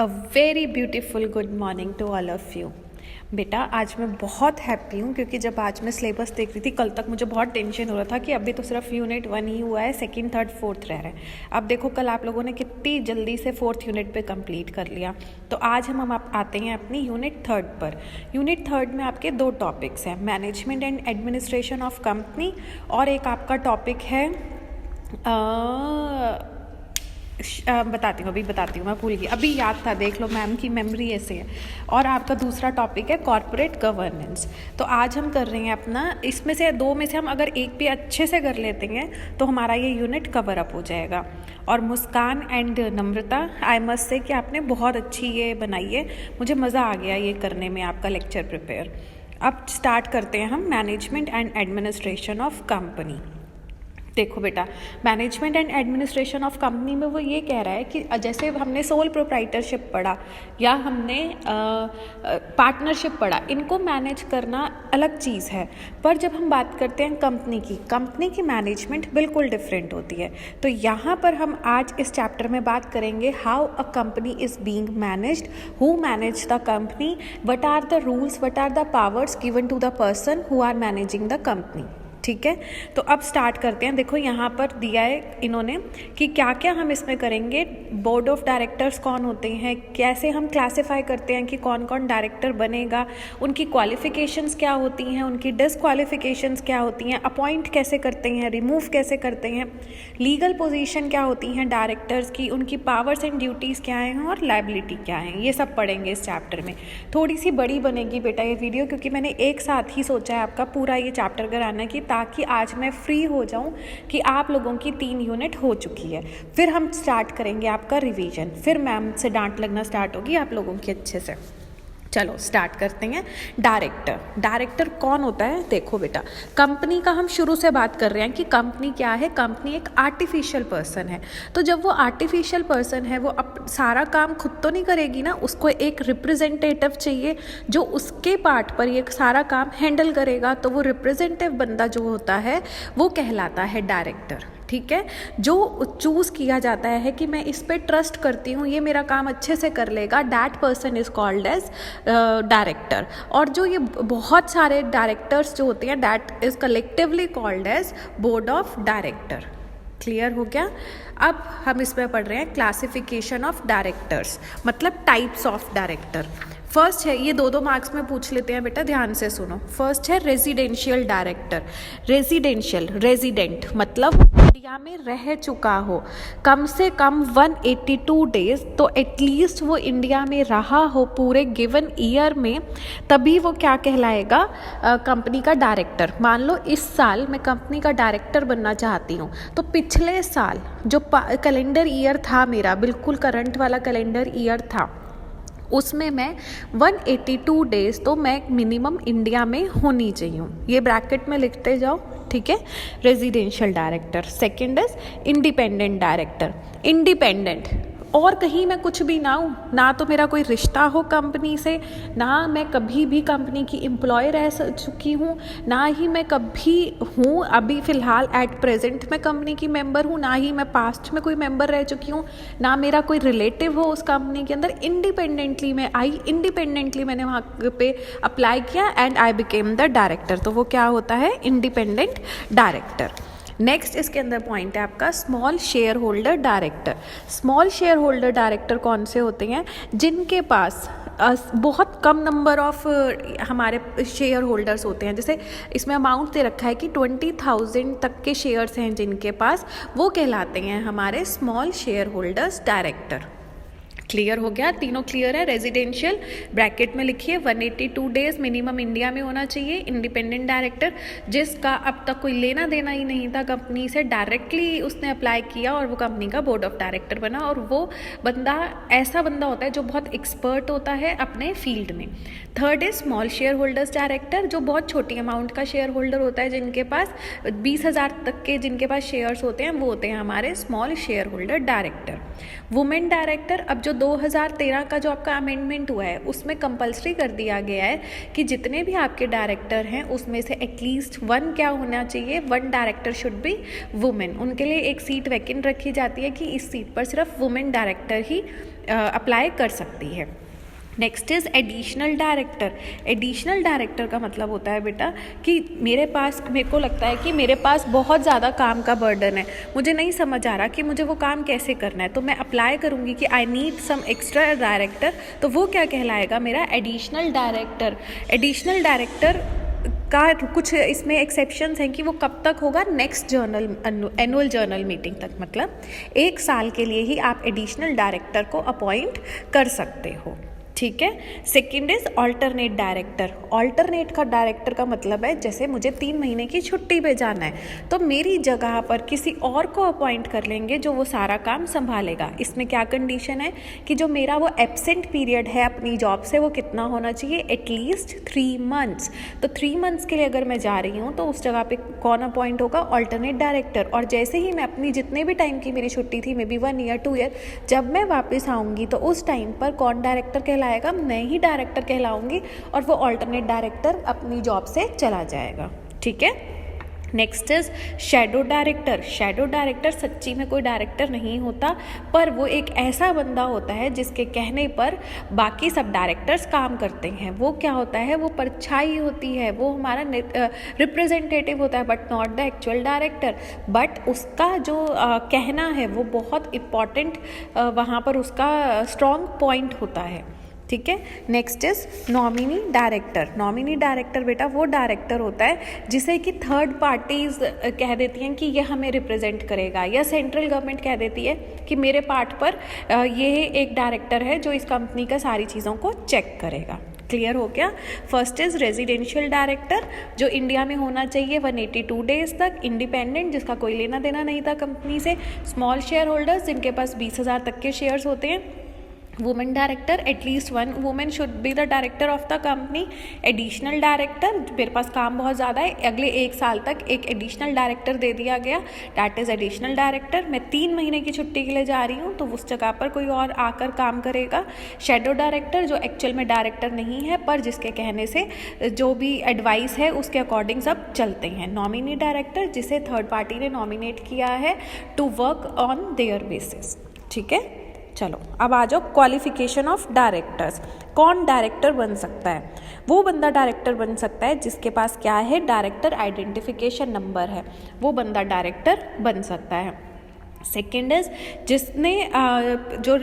A very beautiful good morning to all of you. बेटा आज मैं बहुत हैप्पी हूँ क्योंकि जब आज मैं सिलेबस देख रही थी, कल तक मुझे बहुत टेंशन हो रहा था कि अभी तो सिर्फ यूनिट 1 ही हुआ है, सेकंड थर्ड फोर्थ रह रहे हैं। अब देखो कल आप लोगों ने कितनी जल्दी से फोर्थ यूनिट पे कंप्लीट कर लिया। तो आज हम आते हैं अपनी यूनिट थर्ड पर। यूनिट थर्ड में आपके दो टॉपिक्स हैं, management and administration of company, और एक आपका टॉपिक है बताती हूँ मैं भूल गई, अभी याद था, देख लो मैम की मेमोरी ऐसे है। और आपका दूसरा टॉपिक है कॉर्पोरेट गवर्नेंस। तो आज हम कर रहे हैं अपना, इसमें से दो में से हम अगर एक भी अच्छे से कर लेते हैं तो हमारा ये यूनिट कवर अप हो जाएगा। और मुस्कान and Namrata, I must say कि आपने बहुत अच्छी ये बनाई है, मुझे मज़ा आ गया ये करने में आपका लेक्चर प्रिपेयर। अब स्टार्ट करते हैं हम management and administration of company. देखो बेटा, management and administration of company में वो ये कह रहा है कि जैसे हमने सोल प्रोप्राइटरशिप पढ़ा या हमने पार्टनरशिप पढ़ा, इनको मैनेज करना अलग चीज़ है। पर जब हम बात करते हैं कंपनी की मैनेजमेंट बिल्कुल डिफरेंट होती है। तो यहाँ पर हम आज इस चैप्टर में बात करेंगे how a company is being managed, who manage the company, what are the rules, what are the powers given to the person who are managing the company. ठीक है, तो अब स्टार्ट करते हैं। देखो यहाँ पर दिया है इन्होंने कि क्या क्या हम इसमें करेंगे, बोर्ड ऑफ डायरेक्टर्स कौन होते हैं, कैसे हम क्लासिफाई करते हैं कि कौन कौन डायरेक्टर बनेगा, उनकी क्वालिफिकेशंस क्या होती हैं, उनकी डिसक्वालिफिकेशंस क्या होती हैं, अपॉइंट कैसे करते हैं, रिमूव कैसे करते हैं, लीगल पोजीशन क्या होती हैं डायरेक्टर्स की, उनकी पावर्स एंड ड्यूटीज़ क्या हैं और लायबिलिटी क्या है, ये सब पढ़ेंगे इस चैप्टर में। थोड़ी सी बड़ी बनेगी बेटा ये वीडियो, क्योंकि मैंने एक साथ ही सोचा है आपका पूरा ये चैप्टर कराना की, ताकि आज मैं फ्री हो जाऊं कि आप लोगों की 3 यूनिट हो चुकी है। फिर हम स्टार्ट करेंगे आपका रिवीजन, फिर मैम से डांट लगना स्टार्ट होगी आप लोगों की अच्छे से। चलो स्टार्ट करते हैं। डायरेक्टर कौन होता है? देखो बेटा, कंपनी का हम शुरू से बात कर रहे हैं कि कंपनी क्या है। कंपनी एक आर्टिफिशियल पर्सन है। तो जब वो आर्टिफिशियल पर्सन है, वो सारा काम खुद तो नहीं करेगी ना, उसको एक रिप्रेजेंटेटिव चाहिए जो उसके पार्ट पर ये सारा काम हैंडल करेगा। तो वो रिप्रेजेंटेटिव बंदा जो होता है वो कहलाता है डायरेक्टर। ठीक है, जो चूज़ किया जाता है कि मैं इस पे ट्रस्ट करती हूँ, ये मेरा काम अच्छे से कर लेगा, that person is called as director. और जो ये बहुत सारे डायरेक्टर्स जो होते हैं, that is collectively called as board of director. Clear हो गया? अब हम इसमें पढ़ रहे हैं क्लासिफिकेशन ऑफ डायरेक्टर्स, मतलब टाइप्स ऑफ डायरेक्टर। फर्स्ट है, ये 2 मार्क्स में पूछ लेते हैं बेटा, ध्यान से सुनो। फर्स्ट है रेजिडेंशियल डायरेक्टर। रेजिडेंट मतलब इंडिया में रह चुका हो कम से कम 182 डेज, तो एटलीस्ट वो इंडिया में रहा हो पूरे गिवन ईयर में, तभी वो क्या कहलाएगा, कंपनी का डायरेक्टर। मान लो इस साल मैं कंपनी का डायरेक्टर बनना चाहती हूँ, तो पिछले साल जो कैलेंडर ईयर था मेरा, बिल्कुल करंट वाला कैलेंडर ईयर था, उसमें मैं 182 डेज तो मैं मिनिमम इंडिया में होनी चाहिए। ये ब्रैकेट में लिखते जाओ, ठीक है। Residential director. Second is independent director. Independent, और कहीं मैं कुछ भी ना हूँ, ना तो मेरा कोई रिश्ता हो कंपनी से, ना मैं कभी भी कंपनी की एम्प्लॉय रह चुकी हूँ, ना ही मैं कभी हूँ अभी फ़िलहाल एट प्रेजेंट मैं कंपनी की मेंबर हूँ, ना ही मैं पास्ट में कोई मेंबर रह चुकी हूँ, ना मेरा कोई रिलेटिव हो उस कंपनी के अंदर। इंडिपेंडेंटली मैं आई, इंडिपेंडेंटली मैंने वहाँ पे अप्लाई किया and I became the director. तो वो क्या होता है? Independent director. नेक्स्ट इसके अंदर पॉइंट है आपका small share holder director. Small share holder director कौन से होते हैं? जिनके पास बहुत कम नंबर ऑफ हमारे शेयर होल्डर्स होते हैं। जैसे इसमें अमाउंट दे रखा है कि 20,000 तक के शेयर्स हैं जिनके पास, वो कहलाते हैं हमारे small share holders director. Clear हो गया? तीनों क्लियर है? रेजिडेंशियल ब्रैकेट में लिखिए 182 डेज मिनिमम इंडिया में होना चाहिए। इंडिपेंडेंट डायरेक्टर, जिसका अब तक कोई लेना देना ही नहीं था कंपनी से, डायरेक्टली उसने अप्लाई किया और वो कंपनी का बोर्ड ऑफ डायरेक्टर बना। और वो बंदा ऐसा बंदा होता है जो बहुत एक्सपर्ट होता है अपने फील्ड में। Third is small share holders director, जो बहुत छोटी अमाउंट का शेयर होल्डर होता है, जिनके पास 20,000 तक के जिनके पास शेयर्स होते हैं, वो होते हैं हमारे small share holder director. Women director, अब जो 2013 का जो आपका अमेंडमेंट हुआ है उसमें कंपलसरी कर दिया गया है कि जितने भी आपके डायरेक्टर हैं उसमें से एटलीस्ट 1 क्या होना चाहिए, 1 डायरेक्टर शुड बी वुमेन। उनके लिए एक सीट वैकेंट रखी जाती है कि इस सीट पर सिर्फ वुमेन डायरेक्टर ही अप्लाई कर सकती है। Next is additional director. Additional director का मतलब होता है बेटा कि मेरे को लगता है कि मेरे पास बहुत ज़्यादा काम का बर्डन है, मुझे नहीं समझ आ रहा कि मुझे वो काम कैसे करना है, तो मैं अप्लाई करूँगी कि I need some extra director, तो वो क्या कहलाएगा, मेरा एडिशनल डायरेक्टर। एडिशनल डायरेक्टर का कुछ इसमें एक्सेप्शंस हैं कि वो कब तक होगा, नेक्स्ट एनुअल जर्नल मीटिंग तक, मतलब 1 साल के लिए ही आप एडिशनल डायरेक्टर को अपॉइंट कर सकते हो। ठीक है। Second is alternate director. Alternate का डायरेक्टर का मतलब है जैसे मुझे 3 महीने की छुट्टी पे जाना है तो मेरी जगह पर किसी और को अपॉइंट कर लेंगे जो वो सारा काम संभालेगा। इसमें क्या कंडीशन है कि जो मेरा वो एब्सेंट पीरियड है अपनी जॉब से वो कितना होना चाहिए, एटलीस्ट 3 मंथ्स। तो 3 मंथ्स के लिए अगर मैं जा रही हूँ तो उस जगह पे कौन अपॉइंट होगा, ऑल्टरनेट डायरेक्टर। और जैसे ही मैं अपनी जितने भी टाइम की मेरी छुट्टी थी, मे बी 1 ईयर 2 ईयर, जब मैं वापस आऊँगी तो उस टाइम पर कौन डायरेक्टर कहलाएगा, मैं ही डायरेक्टर कहलाऊंगी और वो ऑल्टरनेट डायरेक्टर अपनी जॉब से चला जाएगा। ठीक है। Next is shadow director. Shadow director सच्ची में कोई डायरेक्टर नहीं होता, पर वो एक ऐसा बंदा होता है जिसके कहने पर बाकी सब डायरेक्टर्स काम करते हैं। वो क्या होता है, वो परछाई होती है, वो हमारा रिप्रेजेंटेटिव होता है, but not the actual director. But उसका जो कहना है वो बहुत इम्पॉर्टेंट, वहाँ पर उसका स्ट्रॉन्ग पॉइंट होता है। ठीक है। Next is nominee director. Nominee director बेटा वो डायरेक्टर होता है जिसे कि थर्ड पार्टीज कह देती हैं कि ये हमें रिप्रेजेंट करेगा, या सेंट्रल गवर्नमेंट कह देती है कि मेरे पार्ट पर ये एक डायरेक्टर है जो इस कंपनी का सारी चीज़ों को चेक करेगा। क्लियर हो गया। फर्स्ट इज रेजिडेंशियल डायरेक्टर, जो इंडिया में होना चाहिए 182 डेज तक, इंडिपेंडेंट, जिसका कोई लेना देना नहीं था कंपनी से, स्मॉल शेयर होल्डर्स जिनके पास 20,000 तक के शेयर्स होते हैं। Women director, at least 1 women should be the director of the company. Additional director, मेरे पास काम बहुत ज़्यादा है, अगले 1 साल तक एक एडिशनल डायरेक्टर दे दिया गया, दैट इज़ एडिशनल डायरेक्टर। मैं 3 महीने की छुट्टी के लिए जा रही हूँ तो उस जगह पर कोई और आकर काम करेगा। शैडो डायरेक्टर, जो एक्चुअल में डायरेक्टर नहीं है पर जिसके कहने से जो भी एडवाइस है उसके अकॉर्डिंग सब चलते हैं। नॉमिनी डायरेक्टर, जिसे थर्ड पार्टी ने नॉमिनेट किया है to work on their basis. ठीक है। चलो अब आ जाओ क्वालिफिकेशन ऑफ डायरेक्टर्स। कौन डायरेक्टर बन सकता है, वो बंदा डायरेक्टर बन सकता है जिसके पास क्या है, डायरेक्टर आइडेंटिफिकेशन नंबर है, वो बंदा डायरेक्टर बन सकता है। सेकेंड इज जिसने जो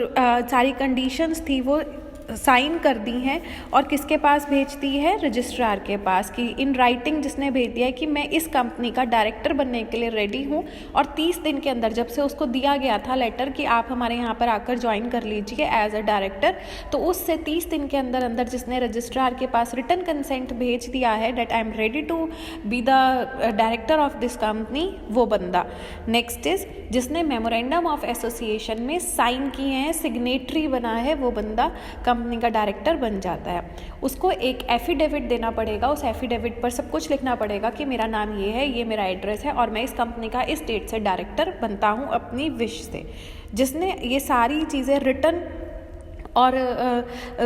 सारी कंडीशंस थी वो साइन कर दी हैं और किसके पास भेज दी है, रजिस्ट्रार के पास, कि इन राइटिंग जिसने भेज दिया है कि मैं इस कंपनी का डायरेक्टर बनने के लिए रेडी हूँ, और 30 दिन के अंदर जब से उसको दिया गया था लेटर कि आप हमारे यहाँ पर आकर ज्वाइन कर लीजिए एज अ डायरेक्टर, तो उससे 30 दिन के अंदर अंदर जिसने रजिस्ट्रार के पास रिटन कंसेंट भेज दिया है that I am ready to be the director of this company, वो बंदा। नेक्स्ट इज जिसने मेमोरेंडम ऑफ एसोसिएशन में साइन किए हैं, सिग्नेटरी बना है, वो बंदा कंपनी का डायरेक्टर बन जाता है। उसको एक एफिडेविट देना पड़ेगा, उस एफिडेविट पर सब कुछ लिखना पड़ेगा कि मेरा नाम ये है, ये मेरा एड्रेस है और मैं इस कंपनी का इस डेट से डायरेक्टर बनता हूँ अपनी विश से। जिसने ये सारी चीज़ें रिटन और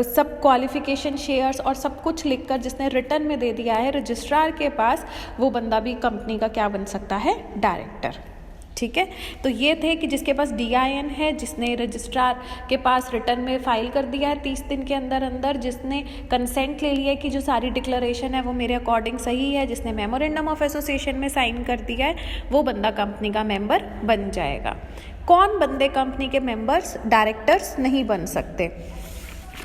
सब क्वालिफिकेशन शेयर्स और सब कुछ लिखकर जिसने रिटन में दे दिया है रजिस्ट्रार के पास, वो बंदा भी कंपनी का क्या बन सकता है, डायरेक्टर। ठीक है। तो ये थे कि जिसके पास DIN है, जिसने रजिस्ट्रार के पास रिटर्न में फाइल कर दिया है 30 दिन के अंदर अंदर, जिसने कंसेंट ले लिया है कि जो सारी डिक्लेरेशन है वो मेरे अकॉर्डिंग सही है, जिसने मेमोरेंडम ऑफ एसोसिएशन में साइन कर दिया है, वो बंदा कंपनी का मेंबर बन जाएगा। कौन बंदे कंपनी के मेंबर्स डायरेक्टर्स नहीं बन सकते।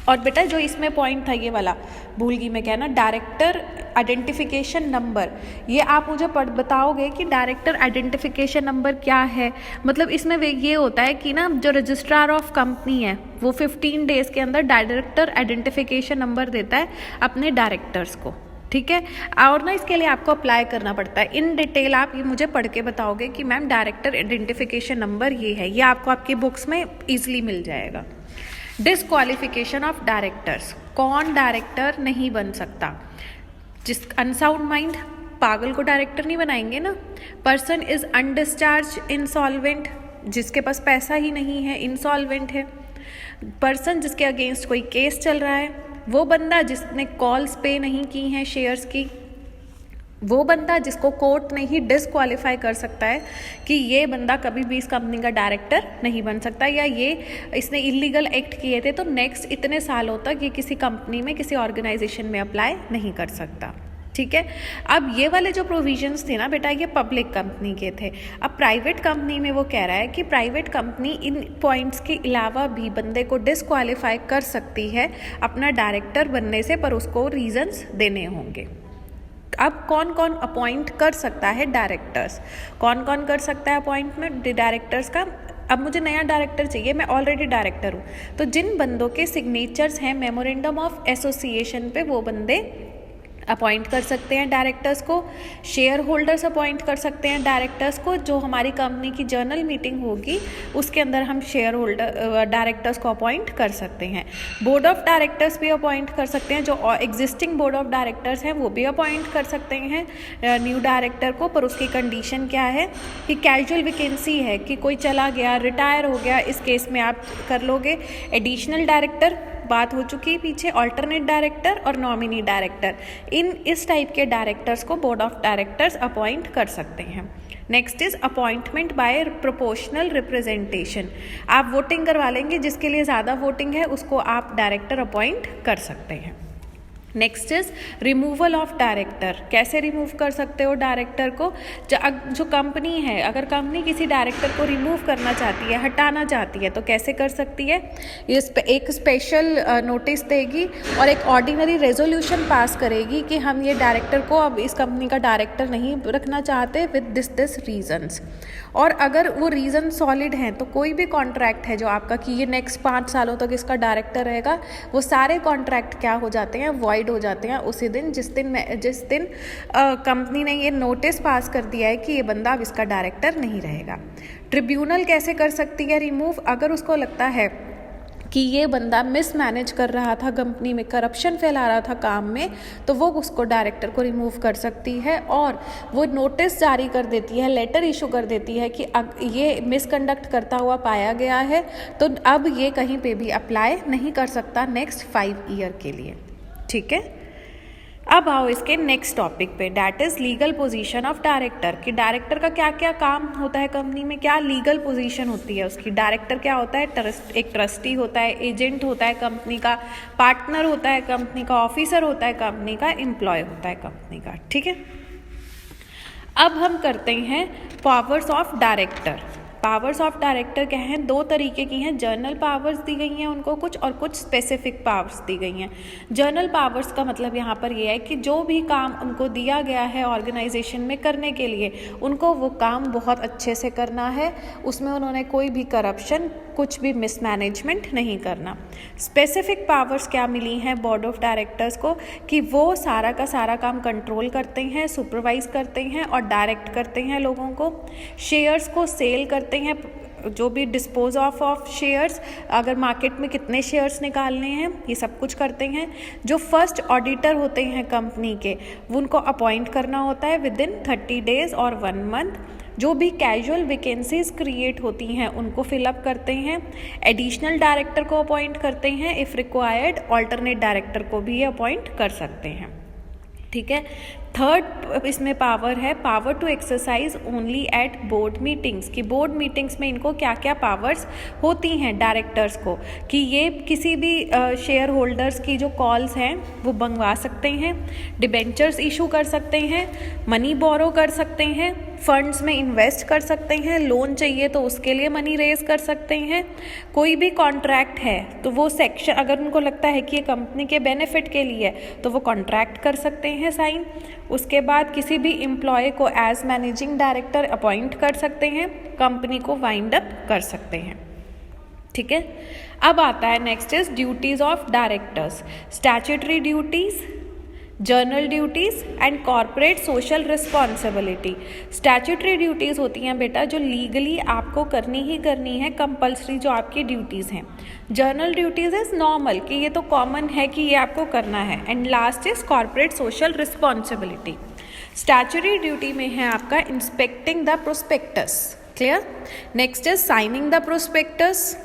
और बेटा जो इसमें पॉइंट था ये वाला भूल गई मैं कहना, डायरेक्टर आइडेंटिफिकेशन नंबर, ये आप मुझे बताओगे कि डायरेक्टर आइडेंटिफिकेशन नंबर क्या है। मतलब इसमें ये होता है कि ना जो रजिस्ट्रार ऑफ कंपनी है वो 15 डेज़ के अंदर डायरेक्टर आइडेंटिफिकेशन नंबर देता है अपने डायरेक्टर्स को। ठीक है। और ना इसके लिए आपको अप्लाई करना पड़ता है। इन डिटेल आप ये मुझे पढ़ के बताओगे कि मैम डायरेक्टर आइडेंटिफिकेशन नंबर ये है, ये आपको आपकी बुक्स में ईजिली मिल जाएगा। डिसक्वालिफिकेशन ऑफ डायरेक्टर्स, कौन डायरेक्टर नहीं बन सकता, जिस अनसाउंड माइंड, पागल को डायरेक्टर नहीं बनाएंगे ना। पर्सन इज अनडिस्चार्ज इंसॉल्वेंट, जिसके पास पैसा ही नहीं है, इंसॉल्वेंट है। पर्सन जिसके अगेंस्ट कोई केस चल रहा है, वो बंदा जिसने कॉल्स पे नहीं की हैं शेयर्स की, वो बंदा जिसको कोर्ट नहीं डिसक्वालीफाई कर सकता है कि ये बंदा कभी भी इस कंपनी का डायरेक्टर नहीं बन सकता, या ये इसने इलीगल एक्ट किए थे तो नेक्स्ट इतने सालों तक ये किसी कंपनी में किसी ऑर्गेनाइजेशन में अप्लाई नहीं कर सकता। ठीक है। अब ये वाले जो प्रोविजंस थे ना बेटा, ये पब्लिक कंपनी के थे। अब प्राइवेट कंपनी में वो कह रहा है कि प्राइवेट कंपनी इन पॉइंट्स के अलावा भी बंदे को डिसक्वालीफाई कर सकती है अपना डायरेक्टर बनने से, पर उसको रीजंस देने होंगे। अब कौन कौन अपॉइंट कर सकता है डायरेक्टर्स, कौन कौन कर सकता है अपॉइंटमेंट डायरेक्टर्स का। अब मुझे नया डायरेक्टर चाहिए, मैं ऑलरेडी डायरेक्टर हूँ, तो जिन बंदों के सिग्नेचर्स हैं मेमोरेंडम ऑफ एसोसिएशन पे वो बंदे अपॉइंट कर सकते हैं डायरेक्टर्स को। शेयर होल्डर्स अपॉइंट कर सकते हैं डायरेक्टर्स को। जो हमारी कंपनी की जर्नल मीटिंग होगी उसके अंदर हम शेयर होल्डर डायरेक्टर्स को अपॉइंट कर सकते हैं। बोर्ड ऑफ डायरेक्टर्स भी अपॉइंट कर सकते हैं, जो एग्जिस्टिंग बोर्ड ऑफ डायरेक्टर्स हैं वो भी अपॉइंट कर सकते हैं न्यू डायरेक्टर को, पर उसकी कंडीशन क्या है कि कैजुअल वैकेंसी है, कि कोई चला गया, रिटायर हो गया, इस केस में आप कर लोगे। एडिशनल डायरेक्टर बात हो चुकी है पीछे, अल्टरनेट डायरेक्टर और नॉमिनी डायरेक्टर, इस टाइप के डायरेक्टर्स को बोर्ड ऑफ डायरेक्टर्स अपॉइंट कर सकते हैं। Next is appointment bye proportional representation. आप वोटिंग करवा लेंगे, जिसके लिए ज़्यादा वोटिंग है उसको आप डायरेक्टर अपॉइंट कर सकते हैं। Next is removal of director. कैसे रिमूव कर सकते हो डायरेक्टर को? जो कंपनी है, अगर कंपनी किसी डायरेक्टर को रिमूव करना चाहती है, हटाना चाहती है, तो कैसे कर सकती है? ये एक स्पेशल नोटिस देगी और एक ऑर्डिनरी रेजोल्यूशन पास करेगी कि हम ये डायरेक्टर को अब इस कंपनी का डायरेक्टर नहीं रखना चाहते विद दिस रीजंस। और अगर वो रीज़न सॉलिड हैं तो कोई भी कॉन्ट्रैक्ट है जो आपका कि ये नेक्स्ट 5 सालों तक इसका डायरेक्टर रहेगा, वो सारे कॉन्ट्रैक्ट क्या हो जाते हैं? वॉइड हो जाते हैं उसी दिन जिस दिन कंपनी ने ये नोटिस पास कर दिया है कि ये बंदा अब इसका डायरेक्टर नहीं रहेगा। ट्रिब्यूनल कैसे कर सकती है रिमूव? अगर उसको लगता है कि ये बंदा मिसमैनेज कर रहा था कंपनी में, करप्शन फैला रहा था काम में, तो वो उसको डायरेक्टर को रिमूव कर सकती है और वो नोटिस जारी कर देती है, लेटर इशू कर देती है कि ये मिसकंडक्ट करता हुआ पाया गया है तो अब ये कहीं पे भी अप्लाई नहीं कर सकता नेक्स्ट 5 ईयर के लिए। ठीक है। अब आओ इसके नेक्स्ट टॉपिक पे, that is legal position of director. कि डायरेक्टर का क्या क्या काम होता है कंपनी में, क्या लीगल पोजीशन होती है उसकी। डायरेक्टर क्या होता है? एक ट्रस्टी होता है, एजेंट होता है कंपनी का, पार्टनर होता है कंपनी का, ऑफिसर होता है कंपनी का, एम्प्लॉय होता है कंपनी का। ठीक है। अब हम करते हैं powers of director. Powers of director क्या हैं? 2 तरीके की हैं। जर्नल पावर्स दी गई हैं उनको कुछ, और कुछ स्पेसिफिक पावर्स दी गई हैं। जर्नल पावर्स का मतलब यहाँ पर ये है कि जो भी काम उनको दिया गया है ऑर्गेनाइजेशन में करने के लिए, उनको वो काम बहुत अच्छे से करना है, उसमें उन्होंने कोई भी करप्शन, कुछ भी मिसमैनेजमेंट नहीं करना। स्पेसिफिक पावर्स क्या मिली हैं बोर्ड ऑफ डायरेक्टर्स को? कि वो सारा का सारा काम कंट्रोल करते हैं, सुपरवाइज करते हैं और डायरेक्ट करते हैं लोगों को। शेयर्स को सेल करते हैं, जो भी डिस्पोज ऑफ शेयर्स, अगर मार्केट में कितने शेयर्स निकालने हैं, ये सब कुछ करते हैं। जो फर्स्ट ऑडिटर होते हैं कंपनी के, वो उनको अपॉइंट करना होता है विद इन 30 डेज और 1 मंथ। जो भी कैजुअल वैकेंसीज क्रिएट होती हैं उनको फिलअप करते हैं। एडिशनल डायरेक्टर को अपॉइंट करते हैं, इफ़ रिक्वायर्ड अल्टरनेट डायरेक्टर को भी अपॉइंट कर सकते हैं। ठीक है। थर्ड इसमें पावर है, power to exercise only at board meetings. कि बोर्ड मीटिंग्स में इनको क्या क्या पावर्स होती हैं डायरेक्टर्स को, कि ये किसी भी शेयर होल्डर्स की जो कॉल्स हैं वो मंगवा सकते हैं, डिबेंचर्स इशू कर सकते हैं, मनी बोरो कर सकते हैं, फंड्स में इन्वेस्ट कर सकते हैं, लोन चाहिए तो उसके लिए मनी रेज कर सकते हैं। कोई भी कॉन्ट्रैक्ट है तो वो सेक्शन, अगर उनको लगता है कि ये कंपनी के बेनिफिट के लिए तो वो कॉन्ट्रैक्ट कर सकते हैं साइन। उसके बाद किसी भी एम्प्लॉय को एज मैनेजिंग डायरेक्टर अपॉइंट कर सकते हैं, कंपनी को वाइंड अप कर सकते हैं। ठीक है। अब आता है next is duties of directors. Statutory duties, journal duties and corporate social responsibility. Statutory duties होती हैं बेटा जो लीगली आपको करनी ही करनी है, कंपल्सरी जो आपकी ड्यूटीज़ हैं। जर्नल ड्यूटीज़ इज़ नॉर्मल, कि ये तो कॉमन है कि ये आपको करना है। And last is corporate social responsibility. Statutory duty में है आपका inspecting the prospectus, clear. Next is signing the prospectus.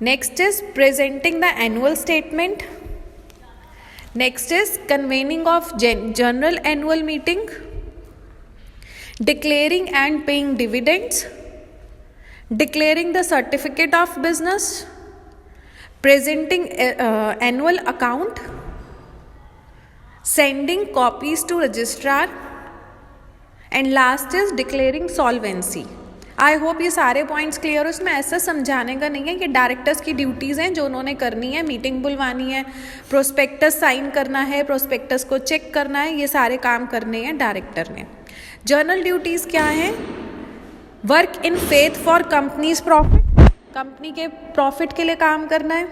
Next is presenting the annual statement. Next is convening of general annual meeting. declaring and paying dividends, declaring the certificate of business, presenting annual account, sending copies to registrar, and last is declaring solvency. I hope ये सारे points clear हो। इसमें ऐसा समझाने का नहीं है कि डायरेक्टर्स की ड्यूटीज़ हैं जो उन्होंने करनी है, मीटिंग बुलवानी है, प्रोस्पेक्टस साइन करना है, प्रोस्पेक्टस को चेक करना है, ये सारे काम करने हैं डायरेक्टर ने। जर्नल ड्यूटीज़ क्या हैं? Work in faith for companies profit, company के प्रॉफिट के लिए काम करना है।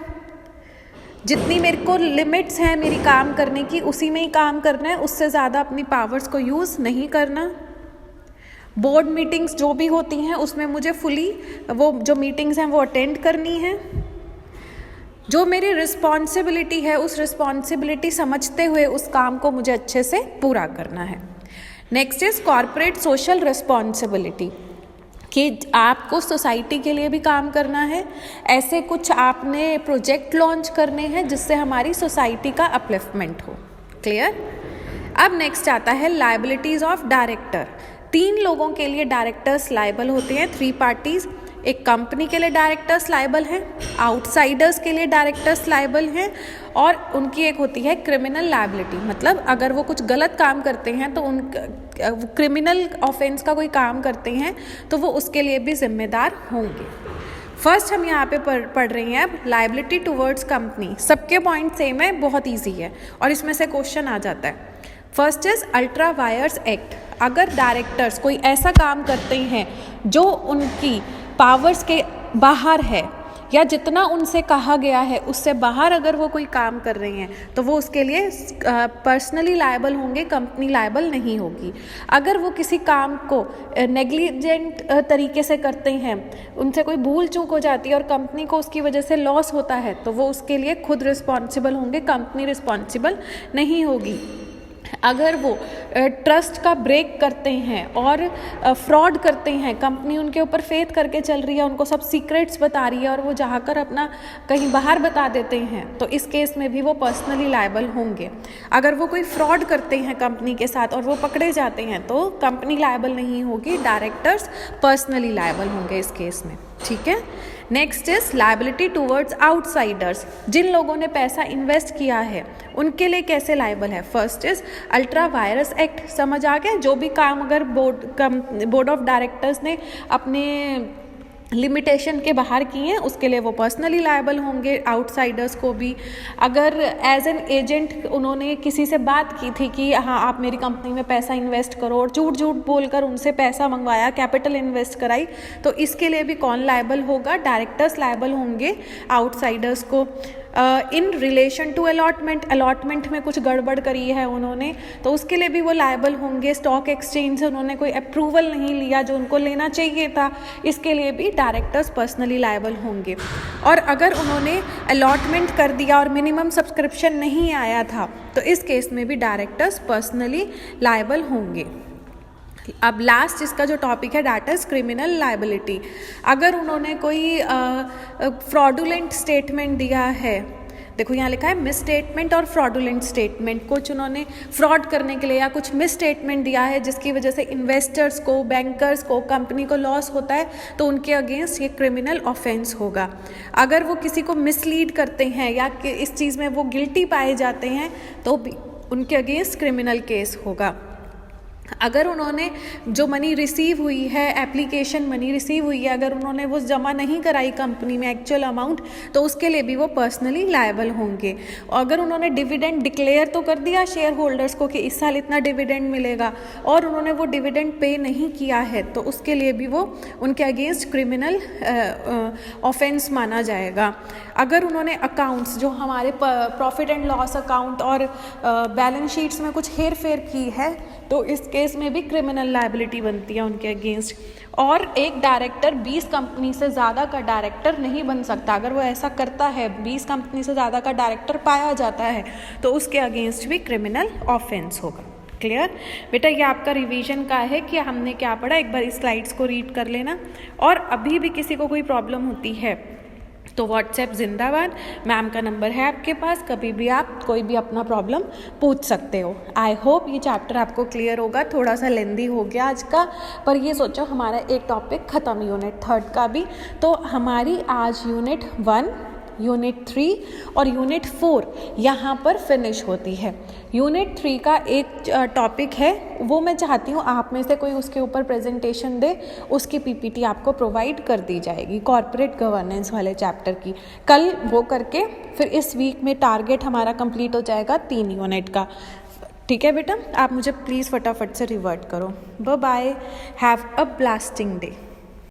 जितनी मेरे को लिमिट्स हैं मेरी काम करने की उसी में ही काम करना है, उससे ज़्यादा अपनी पावर्स को यूज़ नहीं करना। बोर्ड मीटिंग्स जो भी होती हैं उसमें मुझे फुली वो जो मीटिंग्स हैं वो अटेंड करनी है। जो मेरी रिस्पॉन्सिबिलिटी है उस रिस्पॉन्सिबिलिटी समझते हुए उस काम को मुझे अच्छे से पूरा करना है। Next is corporate social responsibility, कि आपको सोसाइटी के लिए भी काम करना है, ऐसे कुछ आपने प्रोजेक्ट लॉन्च करने हैं जिससे हमारी सोसाइटी का अपलिफ्टमेंट हो। क्लियर? अब नेक्स्ट आता है लायबिलिटीज़ ऑफ डायरेक्टर। 3 लोगों के लिए डायरेक्टर्स लायबल होते हैं, 3 पार्टीज। एक कंपनी के लिए डायरेक्टर्स लायबल हैं, आउटसाइडर्स के लिए डायरेक्टर्स लायबल हैं, और उनकी एक होती है क्रिमिनल लायबिलिटी। मतलब अगर वो कुछ गलत काम करते हैं तो उन क्रिमिनल ऑफेंस का कोई काम करते हैं तो वो उसके लिए भी जिम्मेदार होंगे। फर्स्ट हम यहाँ पे पढ़ रही हैं अब लायबिलिटी टुवर्ड्स कंपनी। सबके पॉइंट सेम है, बहुत ईजी है और इसमें से क्वेश्चन आ जाता है। First is ultra vires act. अगर डायरेक्टर्स कोई ऐसा काम करते हैं जो उनकी पावर्स के बाहर है या जितना उनसे कहा गया है उससे बाहर अगर वो कोई काम कर रहे हैं तो वो उसके लिए पर्सनली लायबल होंगे, कंपनी लायबल नहीं होगी। अगर वो किसी काम को नेग्लिजेंट तरीके से करते हैं, उनसे कोई भूल चूक हो जाती है और कंपनी को उसकी वजह से लॉस होता है तो वो उसके लिए खुद रिस्पॉन्सिबल होंगे, कंपनी रिस्पॉन्सिबल नहीं होगी। अगर वो ट्रस्ट का ब्रेक करते हैं और फ्रॉड करते हैं, कंपनी उनके ऊपर फेथ करके चल रही है, उनको सब सीक्रेट्स बता रही है और वो जाकर अपना कहीं बाहर बता देते हैं तो इस केस में भी वो पर्सनली लायबल होंगे। अगर वो कोई फ्रॉड करते हैं कंपनी के साथ और वो पकड़े जाते हैं तो कंपनी लायबल नहीं होगी, डायरेक्टर्स पर्सनली लायबल होंगे इस केस में। ठीक है। Next is liability towards outsiders. जिन लोगों ने पैसा इन्वेस्ट किया है उनके लिए कैसे लायबल है? First is ultra vires act. समझ आ गया? जो भी काम अगर बोर्ड ऑफ डायरेक्टर्स ने अपने लिमिटेशन के बाहर किए हैं उसके लिए वो पर्सनली लायबल होंगे, आउटसाइडर्स को भी। अगर एज एन एजेंट उन्होंने किसी से बात की थी कि हाँ आप मेरी कंपनी में पैसा इन्वेस्ट करो और झूठ झूठ बोलकर उनसे पैसा मंगवाया, कैपिटल इन्वेस्ट कराई, तो इसके लिए भी कौन लायबल होगा? डायरेक्टर्स लायबल होंगे आउटसाइडर्स को। इन रिलेशन टू अलॉटमेंट में कुछ गड़बड़ करी है उन्होंने तो उसके लिए भी वो लायबल होंगे। स्टॉक एक्सचेंज से उन्होंने कोई अप्रूवल नहीं लिया जो उनको लेना चाहिए था, इसके लिए भी डायरेक्टर्स पर्सनली लायबल होंगे। और अगर उन्होंने अलॉटमेंट कर दिया और मिनिमम सब्सक्रिप्शन नहीं आया था तो इस केस में भी डायरेक्टर्स पर्सनली लायबल होंगे। अब लास्ट इसका जो टॉपिक है दैट इज क्रिमिनल लायबिलिटी। अगर उन्होंने कोई फ्रॉडुलेंट स्टेटमेंट दिया है, देखो यहाँ लिखा है मिस स्टेटमेंट और फ्रॉडुलेंट स्टेटमेंट, कुछ उन्होंने फ्रॉड करने के लिए या कुछ मिस स्टेटमेंट दिया है जिसकी वजह से इन्वेस्टर्स को, बैंकर्स को, कंपनी को लॉस होता है तो उनके अगेंस्ट ये क्रिमिनल ऑफेंस होगा। अगर वो किसी को मिसलीड करते हैं या इस चीज़ में वो गिल्टी पाए जाते हैं तो भी उनके अगेंस्ट क्रिमिनल केस होगा। अगर उन्होंने जो मनी रिसीव हुई है, एप्लीकेशन मनी रिसीव हुई है, अगर उन्होंने वो जमा नहीं कराई कंपनी में एक्चुअल अमाउंट तो उसके लिए भी वो पर्सनली लायबल होंगे। अगर उन्होंने डिविडेंड डिक्लेयर तो कर दिया शेयर होल्डर्स को कि इस साल इतना डिविडेंड मिलेगा और उन्होंने वो डिविडेंड पे नहीं किया है तो उसके लिए भी वो उनके अगेंस्ट क्रिमिनल ऑफेंस माना जाएगा। अगर उन्होंने अकाउंट्स जो हमारे प्रॉफिट एंड लॉस अकाउंट और बैलेंस शीट्स में कुछ हेर फेर की है तो इस केस में भी क्रिमिनल लायबिलिटी बनती है उनके अगेंस्ट। और एक डायरेक्टर 20 कंपनी से ज़्यादा का डायरेक्टर नहीं बन सकता। अगर वो ऐसा करता है, 20 कंपनी से ज़्यादा का डायरेक्टर पाया जाता है तो उसके अगेंस्ट भी क्रिमिनल ऑफेंस होगा। क्लियर बेटा? ये आपका रिवीजन का है कि हमने क्या पढ़ा, एक बार इस स्लाइड्स को रीड कर लेना। और अभी भी किसी को कोई प्रॉब्लम होती है तो व्हाट्सएप जिंदाबाद, मैम का नंबर है आपके पास, कभी भी आप कोई भी अपना प्रॉब्लम पूछ सकते हो। आई होप ये चैप्टर आपको क्लियर होगा। थोड़ा सा लेंदी हो गया आज का, पर ये सोचो हमारा एक टॉपिक ख़त्म यूनिट 3 का भी। तो हमारी आज यूनिट 1, यूनिट 3 और यूनिट 4 यहाँ पर फिनिश होती है। यूनिट 3 का एक टॉपिक है, वो मैं चाहती हूँ आप में से कोई उसके ऊपर प्रेजेंटेशन दे, उसकी पीपीटी आपको प्रोवाइड कर दी जाएगी कॉर्पोरेट गवर्नेंस वाले चैप्टर की। कल वो करके फिर इस वीक में टारगेट हमारा कंप्लीट हो जाएगा 3 यूनिट का। ठीक है बेटा, आप मुझे प्लीज़ फटाफट से रिवर्ट करो। Bye bye, have a blasting day.